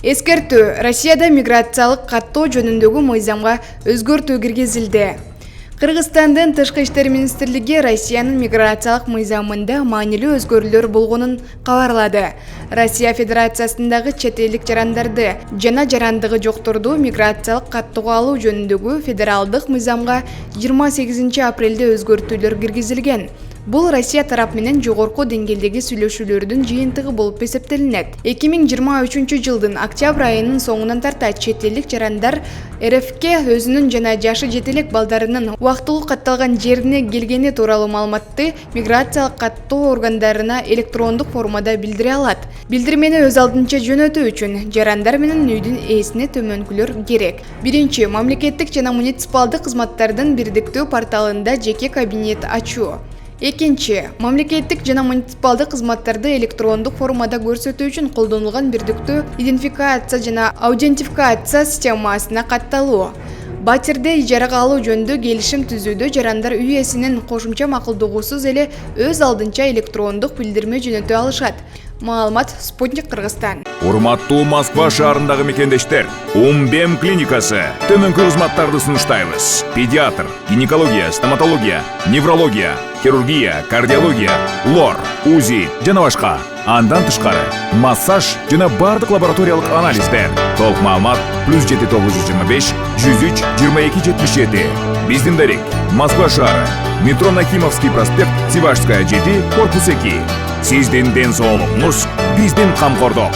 Эскертүү: Россияда миграциялык каттоо жөнүндөгү мыйзамга өзгөртүү киргизилди. Кыргызстандын Тышкы иштер министрлиги Россиянын миграциялык мыйзамында маанилүү өзгөрүүлөр болгонун кабарлады. Россия Федерациясындагы чет элдик жарандарды жана жарандыгы жокторду миграциялык каттоого алуу жөнүндөгү федералдык мыйзамга 28 апрелде өзгөртүүлөр киргизилген. Бул Россия тарап менен жогорку деңгээлдеги сүйлөшүүлөрдүн жыйынтыгы болуп эсептелинет. 2023 жылдын октябрь айынын соңунан тарта чет элдик жарандар РФке өзүнүн жана жашы жете элек балдарынын убактылуу катталган жерине келгени тууралуу маалыматты миграциялык каттоо органдарына электрондук формада билдире алат. Билдирмени өз алдынча жөнөтүү үчүн жарандар менен үйдүн ээсине төмөнкүлөр керек. Биринчи, мамлекеттик жана муниципалдык кызматтардын бирдиктүү порталында жеке кабинет ачуу. Экинчи, мамлекеттик жана муниципалдык кызматтарды электрондук формада көрсөтүү үчүн колдонулган бирдиктүү идентификация жана аутентификация системасына катталуу. Батирде ижарага алуу жөнүндө келишим түзүүдө жарандар үй ээсинин кошумча макулдугусуз эле өз алдынча электрондук билдирме жөнөтө алышат. Маалымат Спутник Кыргызстан. Урматтуу Москва шаарындагы мекендештер, Умбем клиникасы төмөнкү кызматтарды сунуштайбыз. Педиатр, гинекология, стоматология, неврология, хирургия, кардиология, лор, УЗИ жана башка. Андан тышкары массаж жана бардык лабораториялык анализдер. Толук маалымат +7 925 103 22 77. Биздин дарек Москва шаары, метро Нахимовский проспект, Сивашская 7, корпус 2. Сиздин ден соолугуңуз биздин камкордук.